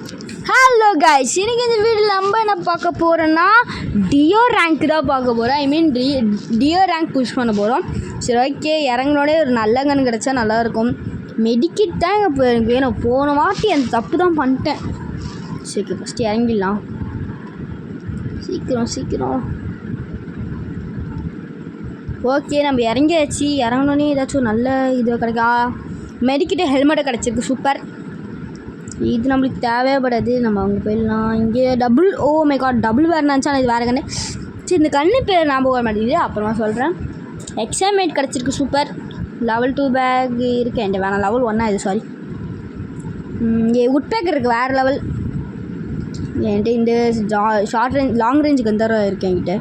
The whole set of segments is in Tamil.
ஹலோ கைஸ், இன்னைக்கு இந்த வீடியோவில் நம்ம என்ன பார்க்க போகிறோன்னா டியோ ரேங்க் தான் பார்க்க போகிறோம். ஐ மீன் டியோ ரேங்க் புஷ் பண்ண போகிறோம். சரி, ஓகே. இறங்கினோடே ஒரு நல்ல கன் கிடச்சா நல்லாயிருக்கும். மெடிக்கிட் தான் இப்போ எனக்கு வேணும். போன வாட்டி அந்த தப்பு தான் பண்ணிட்டேன். சரி, ஃபஸ்ட்டு இறங்கிடலாம். சீக்கிரம் ஓகே, நம்ம இறங்கியாச்சு. இறங்கினோடனே ஏதாச்சும் நல்ல இது கிடைக்கா. மெடிக்கிட்டு ஹெல்மெட்டை கிடச்சிருக்கு. சூப்பர். இது நம்மளுக்கு தேவைப்படாது. நம்ம அங்கே போயிடலாம். இங்கே டபுள் வேறு நினச்சா இது வேறு கண்ணு. சரி, இந்த கண்ணு பேர் ஞாபகம் வர மாட்டேங்குது, அப்புறமா சொல்கிறேன். எக்ஸாமேட் கிடச்சிருக்கு. சூப்பர். லெவல் 2 பேக் இருக்குது என்கிட்ட. வேணாம், லெவல் 1 இது. சாரி, இங்கே உட் பேக் இருக்குது. வேறு லெவல் என்கிட்ட. இந்த ஷார்ட் ரேஞ்ச் லாங் ரேஞ்சுக்கு அந்த இருக்குது என்கிட்ட.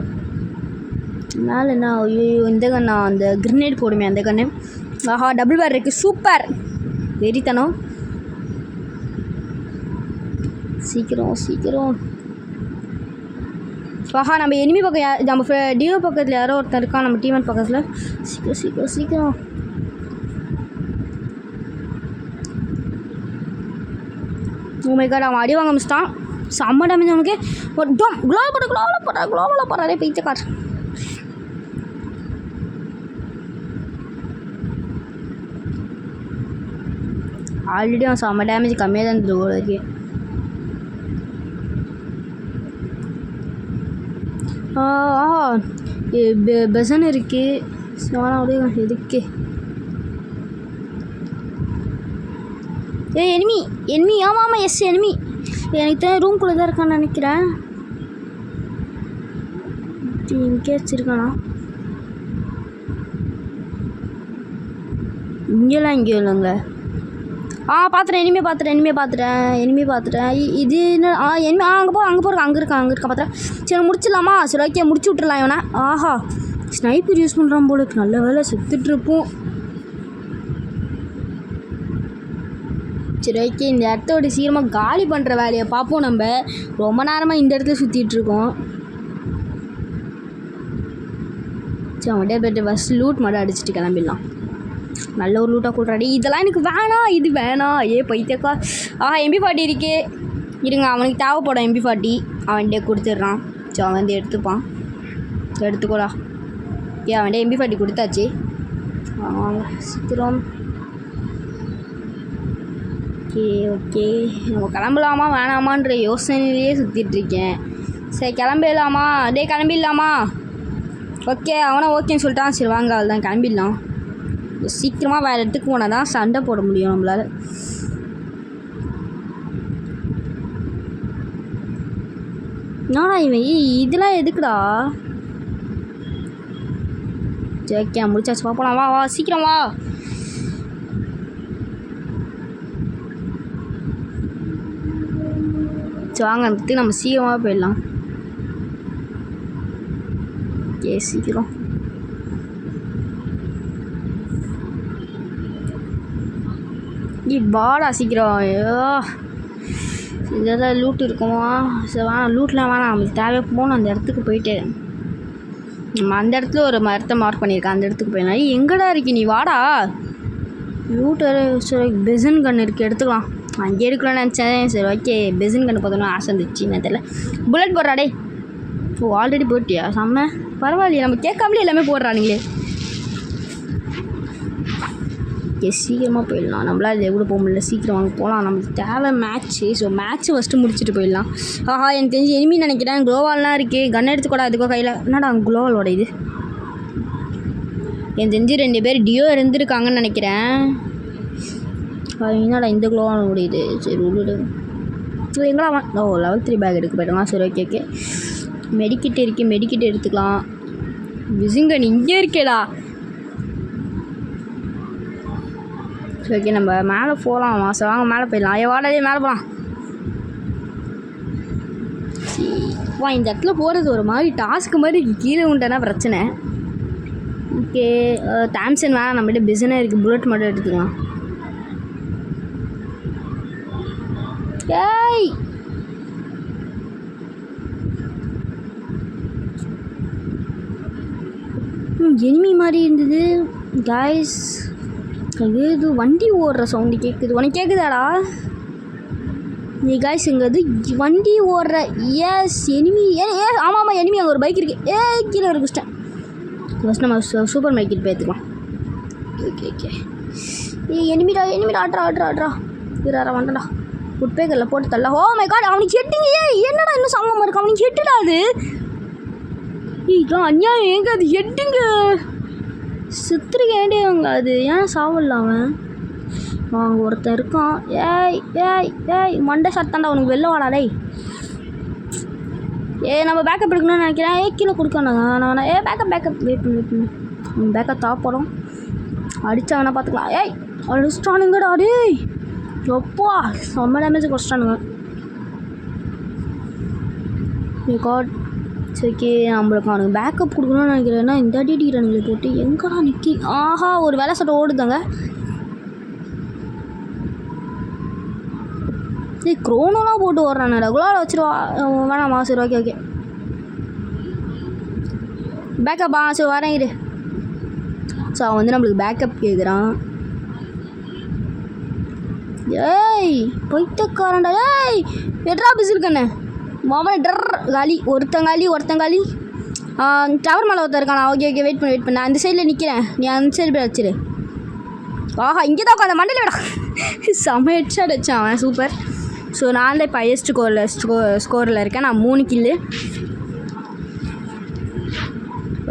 மேலே என்ன? ஐயோ, இந்த கண்ணா, அந்த கிரினேட் போடுமே அந்த கண்ணு. ஆஹா, டபுள் வேர் இருக்குது. சூப்பர். வெறித்தனம். சீக்கிரம். ஆஹா, நம்ம எனிமி பக்கம் நம்ம டியோ பக்கத்தில் யாரோ ஒருத்தர் இருக்கான். நம்ம டீமன் பக்கத்தில். சீக்கிரம். ஓ மை காட், அவன் அடி வாங்க மிச்சிட்டான். செம்ம டேமேஜ் அவனுக்கு. குளோவலாக போகிறாரே பைத்தியக்கார். ஆல்ரெடி அவன் செம்ம டேமேஜ் கம்மியாக தான் இருந்தது ஓடுறதுக்கு. பெசன் இருக்குது. சோனாவுடைய எதுக்கு? எனிமி. ஆமாம், எஸ் எனிமி. எனக்கு தான் ரூம்குள்ளே தான் இருக்கான்னு நினைக்கிறேன். இங்கே வச்சுருக்கானா? இங்கெல்லாம் இல்லைங்க. பார்த்துட்டேன். எனிமே பார்த்துட்டேன். இது என்ன? எனிமே. அங்கே இருக்கா பார்த்துட்டேன். சரி, முடிச்சிடலாமா? சரி, ஓகே, முடிச்சு விட்றலாம் இவனை. ஆஹா, ஸ்னைப்பர் யூஸ் பண்ணுறான் போல. நல்ல வேலை, செத்துட்ருப்போம். சரி, ஓகே. இந்த இடத்தோட சீக்கிரமாக காலி பண்ணுற வேலையை பார்ப்போம். நம்ம ரொம்ப நேரமாக இந்த இடத்துல சுற்றிட்டுருக்கோம். சரி, அவன்கிட்ட போய்ட்டு ஃபஸ்ட் லூட் மட்டும் அடிச்சுட்டு கிளம்பிடலாம். நல்ல ஒரு லூட்டாக கூட்டுறாடி. இதெல்லாம் எனக்கு வேணாம், இது வேணாம். பைத்தியக்கா. MP40 இருக்கே. இருங்க, அவனுக்கு தேவைப்படும் MP40. அவன்கிட்ட கொடுத்துட்றான். ஸோ அவன் வந்து எடுத்துக்கோடா. அவன்கிட்ட MP40 கொடுத்தாச்சு. சீக்கிரம். ஓகே, நம்ம கிளம்பலாமா வேணாமான்ற யோசனையிலேயே சுற்றிட்டுருக்கேன். சரி, கிளம்பிடலாமா? கிளம்பிடலாமா? ஓகே, அவனை ஓகேன்னு சொல்லிட்டான். சரி, வாங்க, அவள் தான் கிளம்பிடலாம். சீக்கிரமாக வேறு இடத்துக்கு போனால் தான் சண்டை போட முடியும் நம்மளால். நானா இவன் இதெல்லாம் எதுக்குடா? சரி, ஓகே, முடிச்சாச்சு. பார்ப்போம். வா சீக்கிரம் வா. சரி, வாங்க, அந்த இடத்துக்கு நம்ம சீக்கிரமாக போயிடலாம். சீக்கிரம். பாடா சீக்கிரம். ஐயோ, இதெல்லாம் லூட் இருக்குமா? சரி, வேணாம், லூட்லாம் வேணாம். நம்மளுக்கு தேவை போகணும் அந்த இடத்துக்கு. போயிட்டு நம்ம அந்த இடத்துல ஒரு மரத்தை மார்க் பண்ணியிருக்கேன். அந்த இடத்துக்கு போயிடலாம். எங்கடா இருக்கு? நீ வாடா. லூட்டர். சரி, பெசன் கன் இருக்குது, எடுத்துக்கலாம். அங்கே எடுக்கலாம்னு நினச்சேன். சரி, ஓகே. பெசன் கன்று பார்த்தோன்னா ஆசை இருந்துச்சு. என்ன தெரியல. புல்லட் போடுறாடே. ஆல்ரெடி போட்டியா? செம்ம. பரவாயில்லையே, நம்ம கேட்காமலே எல்லாமே போடுறானுங்களே. சீக்கிரமாக போயிடலாம். நம்மளால் இது எவ்வளோ போக முடியல. சீக்கிரம் வாங்க போகலாம். நமக்கு தேவை மேட்ச்சு. ஸோ மேட்ச்சு ஃபஸ்ட்டு முடிச்சுட்டு போயிடலாம். எனக்கு தெரிஞ்சு எனிமி நினைக்கிறேன். குளோவால்லாம் இருக்குது. கன் எடுத்துக்கூட அதுக்கோ கையில். என்னடா குளோவாலோட இது? எனக்கு தெரிஞ்சு 2 பேர் டியோ இருந்திருக்காங்கன்னு நினைக்கிறேன். என்னடா இந்த குளோவாலோட இது? சரி, விடு. எங்களா லெவல் 3 பேக் எடுக்க போயிடலாம். சரி, ஓகே. மெடிக்கிட்டு இருக்குது. மெடிக்கிட்டு எடுத்துக்கலாம். விசிங்கன் இங்கே இருக்கேடா. ஓகே, நம்ம மேலே போகலாம். மாதம் வாங்க, மேலே போயிடலாம். வாடகை மேலே போகலாம். இந்த இடத்துல போகிறது ஒரு மாதிரி டாஸ்க்கு மாதிரி கீழே உண்டானா பிரச்சனை. ஓகே, தாம்சன் வேணாம். நம்மகிட்ட பிஸ்னஸ் இருக்குது. புல்லட் மட்டும் எடுத்துக்கலாம். எனிமி மாதிரி இருந்தது கைஸ். ஏதோ வண்டி ஓடுற சவுண்டு கேட்குது. உனக்கு கேட்குதாடா? நீ காய்ஸ் இங்கே வந்து வண்டி ஓடுற எஸ் எனிமி ஆமாம் எனிமி அங்கே ஒரு பைக் இருக்குது கீழே ஒரு குஸ்டன் ஃபஸ்ட் நம்ம சூப்பர் மார்க்கெட் போய் எடுத்துக்கலாம் ஓகே எனிமிடா ஆட்ரா வேறு வண்டடா உட்பேக்கரில் போட்டு தரல ஓ மை காட் அவனுக்கு ஹெட்டிங்க என்னடா இன்னும் சமமாக இருக்கு அவனுக்கு ஹெட்டுடா அது அநியாயம் எங்கே அது ஹெட்டுங்க செத்துருக்கேண்டே அவங்க அது ஏன் சாவல அவன் அங்கே ஒருத்தன் இருக்கான் ஏய் மண்டை சத்தாண்டா அவனுக்கு வெளில வாடா டேய் நம்ம பேக்கப் எடுக்கணும்னு நினைக்கிறேன் கீழே கொடுக்கணும் நான் பேக்கப் வெயிட் பண்ணு பேக்கப் தாப்படும் அடித்தவனா பார்த்துக்கலாம் அடிச்சிட்டானுங்கடா டேய் எப்பா செம்ம டேமேஜ் குறைச்சிட்டானுங்க காட் சரி நம்மளுக்கு அவனுக்கு பேக்கப் கொடுக்கணும்னு நினைக்கிறேன்னா இந்த அடி அடிக்கிறானுங்களை போட்டு எங்கடா நிற்கி ஆஹா ஒரு வேலை சட்டை ஓடுதாங்க க்ரோனோலாம் போட்டு ஓடுறானே ரெகுலராக வச்சுருவா வேணாமா சரி ஓகே பேக்கப்பா சரி வரேன் இரு ஸோ அவன் வந்து நம்மளுக்கு பேக்கப் கேட்குறான் பொய்த்தக்காரன்டா எட்ரா பிசிருக்கண்ணே மாமன் டர் காலி ஒருத்தங்காலி டவர் மேலே ஒருத்தர் இருக்கானா ஓகே வெயிட் பண்ண அந்த சைடில் நிற்கிறேன் நீ அந்த சைடு போய் வச்சிரு ஆஹா இங்கே தான் உட்காந்த மண்டையில் விடா செம்ம ஹெட்ஷாட் வச்சான் அவன் சூப்பர் ஸோ நான் தான் இப்போ ஹையஸ்ட் ஸ்கோரில் இருக்கேன் நான் 3 கில்லு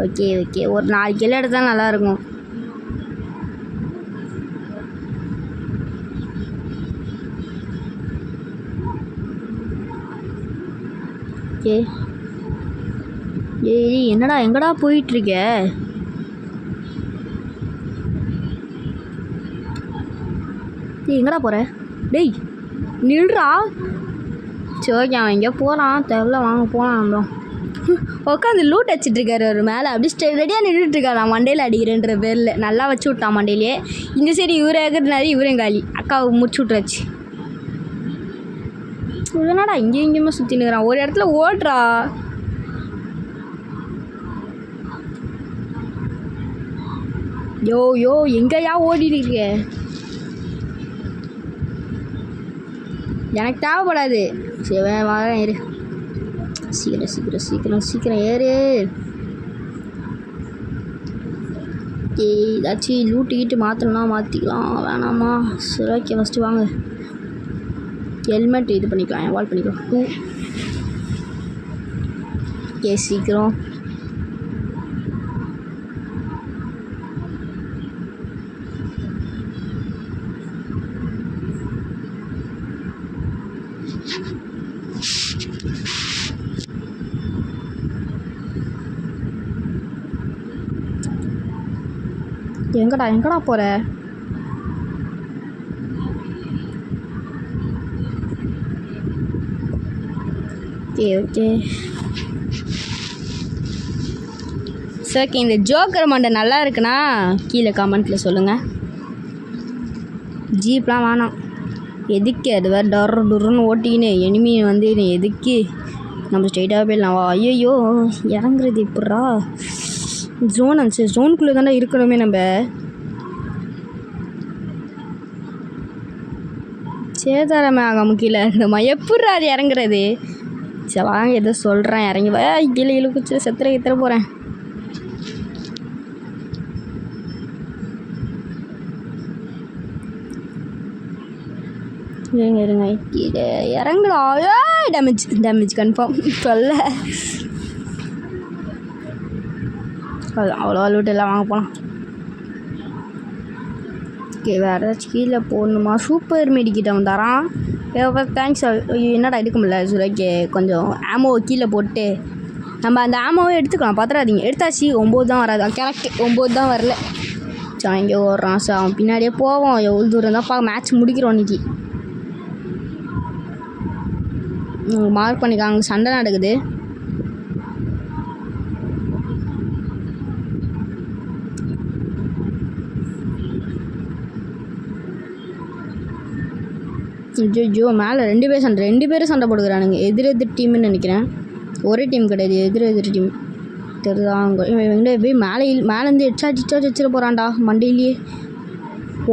ஓகே ஒரு 4 கில்லு எடுத்தால் நல்லாயிருக்கும் ஓகே என்னடா எங்கடா போயிட்டுருக்க எங்கடா போகிற டேய் நில்றா சரி ஓகே அவன் எங்கேயோ போகிறான் தெரில வாங்க போகலாம் நம்ம உட்காந்து லூட் வச்சிட்ருக்காரு ஒரு மேலே அப்படி ரெடியாக நின்றுட்டுருக்காரு நான் மண்டையில் அடிக்கிறேன்ற பேரில் நல்லா வச்சு விட்டான் மண்டையிலே இந்த சரி இவரை ஏற்கிறதுனால இவரையும் காலி அக்காவை முடிச்சு விட்றாச்சு என்னடா இங்கேயுமே சுற்றினுக்கிறான் ஒரு இடத்துல ஓடுறா யோ எங்கேயா ஓடிட்டு இருக்க எனக்கு தேவைப்படாது சரி வரேன் ஏறு சீக்கிரம் ஏறு ஏதாச்சும் லூட்டிக்கிட்டு மாற்றணும்னா மாற்றிக்கலாம் வேணாமா சரி ஓகே ஃபஸ்ட்டு வாங்க ஹெல்மெட் இது பண்ணிக்கலாம் எவால்வ் பண்ணிக்கலாம் 2 சீக்கிரம் எங்கடா போகிற ஓகே சார் இந்த ஜோக்கர் மண்டை நல்லா இருக்குன்னா கீழே கமெண்ட்டில் சொல்லுங்கள் ஜீப்லாம் வேணாம் எதுக்கு அது வேறு டொருன்னு ஓட்டின்னு எனிமி வந்து எதுக்கு நம்ம ஸ்ட்ரெயிட்டாக போயிடலாம் வா ஐயோ இறங்குறது எப்பட்றா ஜோன் அனுச்சு ஜோனுக்குள்ளே தானே இருக்கணுமே நம்ம சேதாரமே ஆகாம கீழே நம்ம எப்பட்றா அது இறங்குறது சரி வாங்க எதோ சொல்கிறேன் இறங்கி வா கீழே இழுக்குச்சு செத்துற போகிறேன் இருங்க கீழே இறங்குடா டேமேஜ் கன்ஃபார்ம் சொல்ல அவ்வளோ லூட் எல்லாம் வாங்க போகலாம் ஓகே வேறு ஏதாச்சும் கீழே போடணுமா சூப்பர் மெடிக்கிட்ட அவன் தரான் தேங்க்ஸ் என்னடா எடுக்க முடியல சுரேக்கே கொஞ்சம் ஆமோ கீழே போட்டு நம்ம அந்த ஆமோவை எடுத்துக்கலாம் பார்த்துடாதீங்க எடுத்தாச்சு 9 தான் வராது கரெக்ட் 9 தான் வரல சரி இங்கே ஓடுறான் சார் அவன் பின்னாடியே போவோம் எவ்வளோ தூரம் தான் மேட்ச் முடிக்கிறோம் இன்றைக்கி மார்க் பண்ணிக்காங்க சண்டை நடக்குது ஐயோ மேலே 2 பேரும் சண்டை போடுக்கிறானுங்க எதிர் டீம்னு நினைக்கிறேன் ஒரே டீம் கிடையாது எதிர் டீம் தெரியுதாங்க இவங்க போய் மேலேருந்து எச்சாச்சு வச்சிட போகிறான்டா மண்டையிலேயே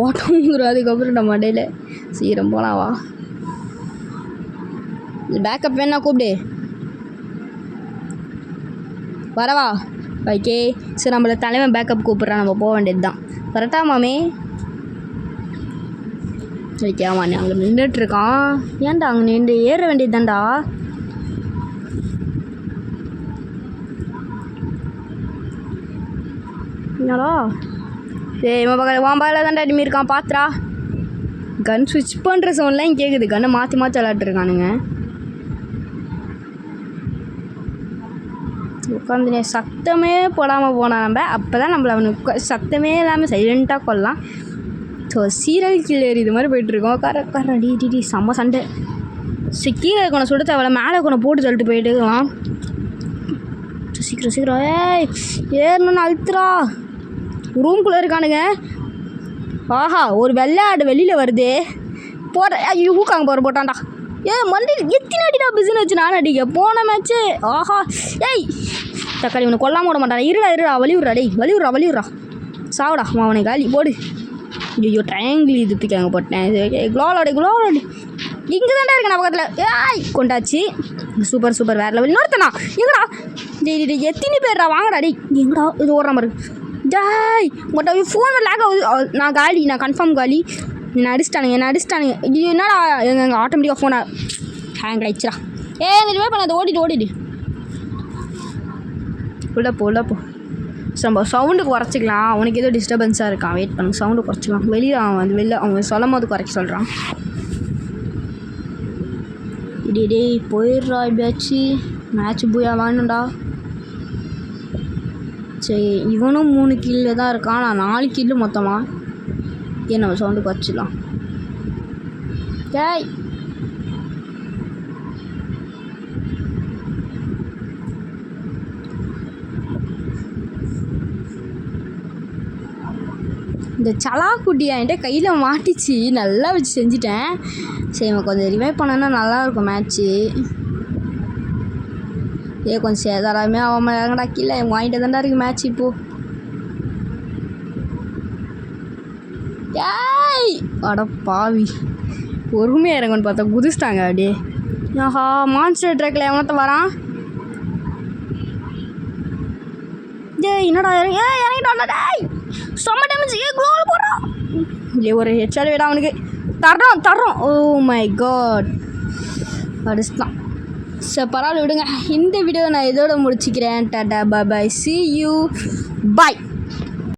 ஓட்டமுங்கிற அதுக்கப்புறம் நான் மண்டையில் சீரம் போலாம் வா பேக்கப் வேணா கூப்பிடு. வரவா? ஓகே. சரி நம்மளை தலைவன் பேக்கப் கூப்பிட்றான், நம்ம போக வேண்டியது தான். கரெக்டா மாமே? ஓகே ஆமாம், நீ அங்கே நின்றுட்டுருக்கான். ஏன்டா அங்கே நின்று ஏற வேண்டியது தான்டா. என்னடா ஏய் உன் பகலில் தான்டா எதுவுமே இருக்கான் பாத்துரா. கன் ஸ்விட்ச் பண்ணுற சவுண்ட்லாம் கேட்குது. கன்னை மாற்றி மாற்றி விளாட்டுருக்கானுங்க. உட்காந்து சத்தமே போடாமல் போனால் நம்ம அப்போ தான் நம்மளை அவனுக்கு சத்தமே இல்லாமல் சைலண்ட்டாக கொள்ளலாம். ஸோ சீரியல் கில்லர் இது மாதிரி போயிட்டுருக்கோம். கர டி செம்ம சண்டை. கீழே இருக்கணும் சுட தேவை, மேலே இருக்கணும் போட்டு தள்ளிட்டு போயிட்டு இருக்கலாம். சீக்கிரம் ஏய் ஏறணும்னு அழுத்துறா. ரூம்குள்ளே இருக்கானுங்க. ஆஹா ஒரு வெள்ளாடு வெளியில் வருது. போடுற ஊக்காங்க போட்டான்டா. மண்டியில் எத்தனை அடிடா பிஸின்னு வச்சு நான் அடிக்க போன மேட்ச்சு. ஆஹா ஏய் தக்காளி இவனை கொல்லாமல் விட மாட்டான். இருடா வலிவிட்றா டேய் வலிவிட்றா சாவடா அவனை காலி போடு. ஐயோ ட்ரையாங்கிள் இது தூக்காங்க போட்டேன். குளோவாடி இங்கே தாண்டா இருக்கேன் பக்கத்தில். ஏய் கொண்டாச்சு. சூப்பர் வேறு லெவல். இன்னொருத்தனா எங்கடா டேய் எத்தனை பேர்டா வாங்கடா டேய். எங்கடா இது ஓடுற மாதிரி டேய் உங்கள்கிட்ட ஃபோன் லேக் ஆகுது. நான் கன்ஃபார்ம் காலி. என்ன அடிச்சிட்டானுங்க. இது என்னடா எங்கள் ஆட்டோமேட்டிக்காக ஃபோனை ஹேங் ஆயிடுச்சுடா. இந்த ரிவே பண்ண அதை ஓடிடு உள்ள போ. நம்ம சவுண்டு குறைச்சிக்கலாம். அவனுக்கு ஏதோ டிஸ்டர்பன்ஸாக இருக்கான். வெயிட் பண்ணு, சவுண்டு குறைச்சிக்கலாம். வெளியில் அவன் சொல்லும் போது குறைக்க சொல்கிறான். டேய் போயிடுறா எப்படியாச்சு. மேட்ச் பூயா வாங்கணும்டா. சரி இவனும் 3 கில்ல தான் இருக்கான். நான் 4 கில்லு மொத்தமாக. நம்ம சவுண்டு குறைச்சிடலாம். டேய் இந்த சலாக்குட்டி என்கிட்ட கையில் மாட்டிச்சு. நல்லா வச்சு செஞ்சுட்டேன். சரி இவன் கொஞ்சம் ரிவைவ் பண்ணனா நல்லாயிருக்கும் மேட்ச்சு. கொஞ்சம் சேதாரமே அவன் இறங்கடா கீழே வாங்கிட்டு தான்டா இருக்குது மேட்ச் இப்போது. ஏய் அட பாவி பொறுமையாக இறங்கன்னு பார்த்தா குதிச்சிட்டாங்க அப்படியே. ஆஹா மான்ஸ்டர் ட்ரக்கில் எவனத்த வரான். என்னடா இறங்கிட்டான்டா டேய். செம்ம டேமேஜ். குளோவில் போடுறான். ஒரு ஹெட்ஷாட் வேடா அவனுக்கு. தர்றோம். ஓ மை காட் அடிச்சுட்டான். சரி பரவாயில்ல விடுங்க. இந்த வீடியோ நான் இதோட முடிச்சுக்கிறேன். டாடா பாய் see you bye.